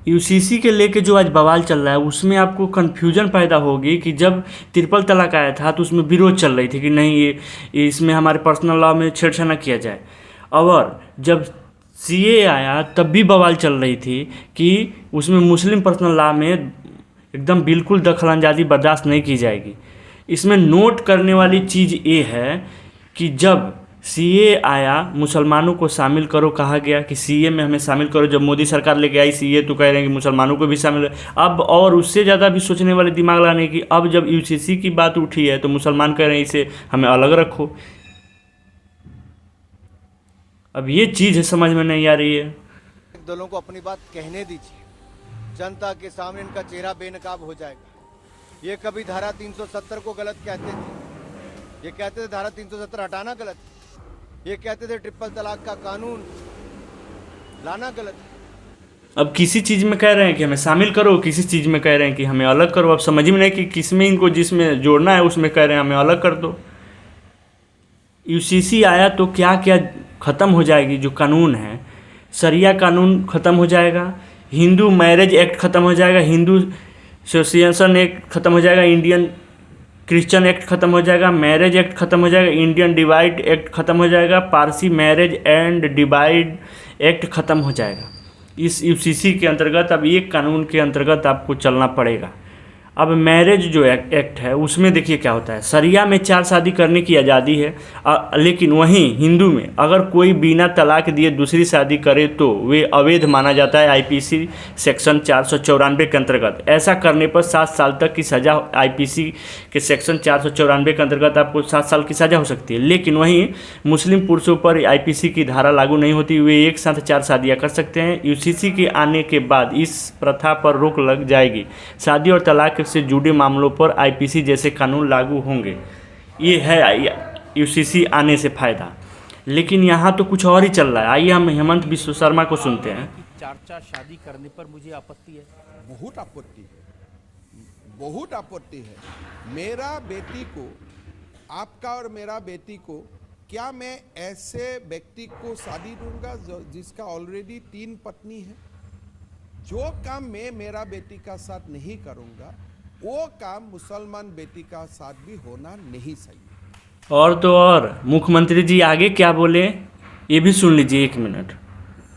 UCC के लेके जो आज बवाल चल रहा है उसमें आपको कन्फ्यूजन पैदा होगी कि जब ट्रिपल तलाक आया था तो उसमें विरोध चल रही थी कि नहीं ये इसमें हमारे पर्सनल लॉ में छेड़छाड़ न किया जाए। और जब सीए आया तब भी बवाल चल रही थी कि उसमें मुस्लिम पर्सनल लॉ में एकदम बिल्कुल दखलंदाजी बर्दाश्त नहीं की जाएगी। इसमें नोट करने वाली चीज़ ये है कि जब सीए आया मुसलमानों को शामिल करो कहा गया कि सीए में हमें शामिल करो। जब मोदी सरकार लेके आई सीए तो कह रहे हैं कि मुसलमानों को भी शामिल। अब और उससे ज़्यादा भी सोचने वाले दिमाग लगाने की अब जब यूसीसी की बात उठी है तो मुसलमान कह रहे हैं इसे हमें अलग रखो। अब ये चीज़ है समझ में नहीं आ रही है। दलों को अपनी बात कहने दीजिए, जनता के सामने इनका चेहरा बेनकाब हो जाएगा। ये कभी धारा 370 को गलत कहते थे, ये कहते थे धारा 370 हटाना गलत, ये कहते थे ट्रिपल तलाक का कानून लाना गलत। अब किसी चीज़ में कह रहे हैं कि हमें शामिल करो, किसी चीज़ में कह रहे हैं कि हमें अलग करो। अब समझ में नहीं कि किस में इनको जिसमें जोड़ना है उसमें कह रहे हैं हमें अलग कर दो। यूसीसी आया तो क्या क्या ख़त्म हो जाएगी जो कानून है। शरिया कानून ख़त्म हो जाएगा, हिंदू मैरिज एक्ट ख़त्म हो जाएगा, हिंदू एसोसिएशन एक्ट ख़त्म हो जाएगा, इंडियन क्रिश्चियन एक्ट ख़त्म हो जाएगा, मैरिज एक्ट ख़त्म हो जाएगा, इंडियन डिवाइड एक्ट ख़त्म हो जाएगा, Parsi marriage and divide act ख़त्म हो जाएगा। इस यूसीसी के अंतर्गत अब एक कानून के अंतर्गत आपको चलना पड़ेगा। अब मैरिज जो एक्ट है उसमें देखिए क्या होता है। शरिया में 4 शादी करने की आज़ादी है, लेकिन वहीं हिंदू में अगर कोई बिना तलाक दिए दूसरी शादी करे तो वे अवैध माना जाता है आईपीसी सेक्शन 494 के अंतर्गत। ऐसा करने पर 7 साल तक की सज़ा आईपीसी के सेक्शन 494 के अंतर्गत आपको 7 साल की सज़ा हो सकती है। लेकिन वहीं मुस्लिम पुरुषों पर आईपीसी की धारा लागू नहीं होती, वे एक साथ 4 शादियाँ कर सकते हैं। यूसीसी के आने के बाद इस प्रथा पर रोक लग जाएगी। शादी और तलाक से जुड़े मामलों पर आईपीसी जैसे कानून लागू होंगे। ये है यूसीसी आने से फ़ायदा। लेकिन यहाँ तो कुछ और ही चल रहा है। आइए हम हेमंत बिश्व शर्मा को सुनते हैं। 4 शादी करने पर मुझे आपत्ति है। बहुत आपत्ति है, बहुत आपत्ति है। मेरा बेटी को, आपका और मेरा बेटी को, क्या मैं ऐसे व्यक्ति को शादी दूंगा जिसका ऑलरेडी 3 पत्नी है? जो काम मैं मेरा बेटी का साथ नहीं करूंगा वो काम मुसलमान बेटी का साथ भी होना नहीं चाहिए। और तो और मुख्यमंत्री जी आगे क्या बोले ये भी सुन लीजिए 1 मिनट।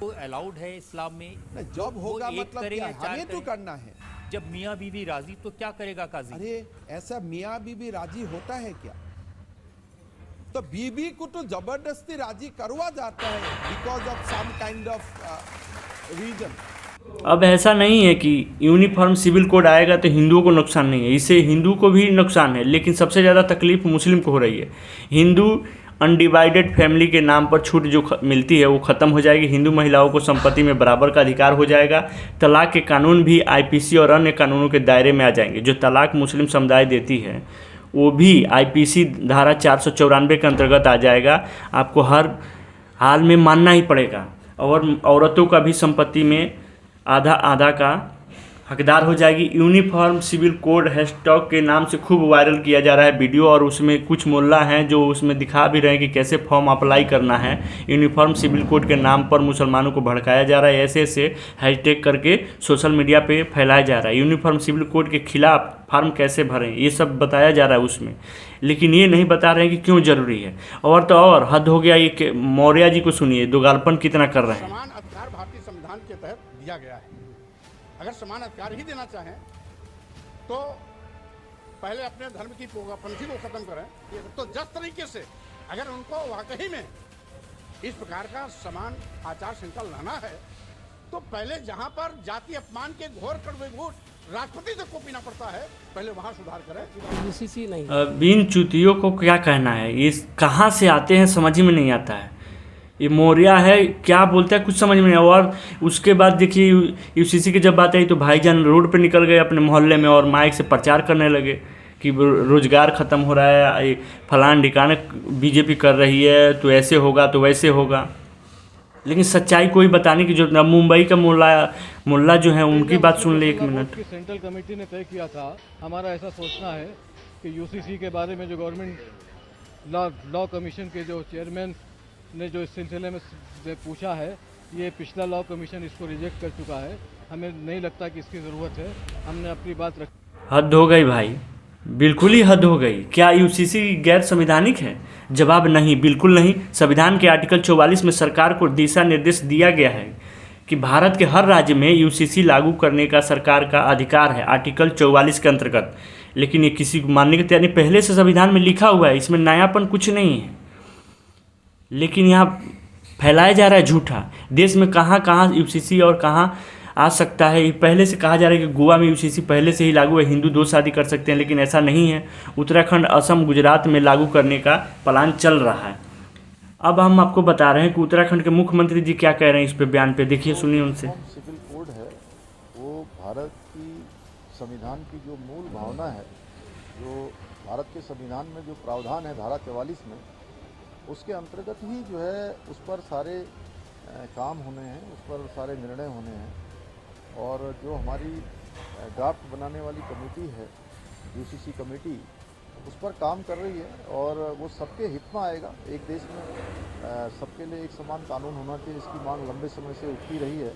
वो अलाउड है इस्लाम में। जब होगा मतलब क्या? हमें तो करना है। जब मियाँ बीवी राजी तो क्या करेगा काजी? अरे ऐसा मियाँ बीवी राजी होता है क्या? तो बीवी को तो जबरदस्ती राजी करवा जाता है because of some kind of reason. अब ऐसा नहीं है कि यूनिफॉर्म सिविल कोड आएगा तो हिंदुओं को नुकसान नहीं है, इससे हिंदू को भी नुकसान है। लेकिन सबसे ज़्यादा तकलीफ मुस्लिम को हो रही है। हिंदू अनडिवाइडेड फैमिली के नाम पर छूट जो मिलती है वो ख़त्म हो जाएगी। हिंदू महिलाओं को संपत्ति में बराबर का अधिकार हो जाएगा। तलाक के कानून भी आईपीसी और अन्य कानूनों के दायरे में आ जाएंगे। जो तलाक मुस्लिम समुदाय देती है वो भी आईपीसी धारा 494 के अंतर्गत आ जाएगा। आपको हर हाल में मानना ही पड़ेगा। और औरतों का भी संपत्ति में आधा आधा का हकदार हो जाएगी। यूनिफॉर्म सिविल कोड हैशटैग के नाम से खूब वायरल किया जा रहा है वीडियो, और उसमें कुछ मुल्ला हैं जो उसमें दिखा भी रहे हैं कि कैसे फॉर्म अप्लाई करना है। यूनिफॉर्म सिविल कोड के नाम पर मुसलमानों को भड़काया जा रहा है। ऐसे ऐसे हैशटैग करके सोशल मीडिया पे फैलाया जा रहा है। यूनिफॉर्म सिविल कोड के खिलाफ फॉर्म कैसे भरें ये सब बताया जा रहा है उसमें, लेकिन ये नहीं बता रहे हैं कि क्यों ज़रूरी है। और तो और हद हो गया। ये मौर्य जी को सुनिए दोगलपन कितना कर रहे हैं। समान अधिकार भारतीय संविधान के तहत दिया गया है। अगर समान अधिकार ही देना चाहें तो पहले अपने धर्म की पोगापंथी को खत्म करें। तो जिस तरीके से अगर उनको वाकई में इस प्रकार का समान आचार संहिता लाना है तो पहले जहां पर जाति अपमान के घोर कड़वे घूट राष्ट्रपति तक को पीना पड़ता है, पहले वहां सुधार करें। यूसीसी नहीं। बिन चुतियों को क्या कहना है, ये कहाँ से आते हैं समझ में नहीं आता है। ये मौर्य है क्या बोलता है कुछ समझ में नहीं। और उसके बाद देखिए यूसीसी की जब बात आई तो भाईजान रोड पे निकल गए अपने मोहल्ले में और माइक से प्रचार करने लगे कि रोजगार ख़त्म हो रहा है, फलान ढिकाने बीजेपी कर रही है तो ऐसे होगा तो वैसे होगा। लेकिन सच्चाई कोई बताने की जरूरत नहीं। मुंबई का मुल्ला जो है उनकी बात सुन ले 1 मिनट। सेंट्रल कमेटी ने तय किया था, हमारा ऐसा सोचना है कि यूसीसी के बारे में जो गवर्नमेंट लॉ कमीशन के जो चेयरमैन ने जो इस सिलसिले में पूछा है ये पिछला लॉ कमीशन इसको रिजेक्ट कर चुका है। हमें नहीं लगता कि इसकी ज़रूरत है। हमने अपनी बात रख हद हो गई भाई, बिल्कुल ही हद हो गई। क्या यूसीसी गैर संवैधानिक है? जवाब नहीं, बिल्कुल नहीं। संविधान के आर्टिकल 44 में सरकार को दिशा निर्देश दिया गया है कि भारत के हर राज्य में यूसीसी लागू करने का सरकार का अधिकार है, आर्टिकल 44 के अंतर्गत। लेकिन ये किसी को मानने की तैयार नहीं। पहले से संविधान में लिखा हुआ है, इसमें नयापन कुछ नहीं है। लेकिन यहाँ फैलाया जा रहा है झूठा। देश में कहाँ कहाँ यूसीसी और कहाँ आ सकता है। पहले से कहा जा रहा है कि गोवा में यूसीसी पहले से ही लागू है, हिंदू 2 शादी कर सकते हैं, लेकिन ऐसा नहीं है। उत्तराखंड, असम, गुजरात में लागू करने का प्लान चल रहा है। अब हम आपको बता रहे हैं कि उत्तराखंड के मुख्यमंत्री जी क्या कह रहे हैं इस पे बयान पे। देखिए, सुनिए उनसे। सिविल कोड है वो भारत की संविधान की जो मूल भावना है, जो भारत के संविधान में जो प्रावधान है धारा 44 में, उसके अंतर्गत ही जो है उस पर सारे काम होने हैं, उस पर सारे निर्णय होने हैं। और जो हमारी ड्राफ्ट बनाने वाली कमेटी है, यूसीसी कमेटी, उस पर काम कर रही है और वो सबके हित में आएगा। एक देश में सबके लिए एक समान कानून होना चाहिए, इसकी मांग लंबे समय से उठती रही है।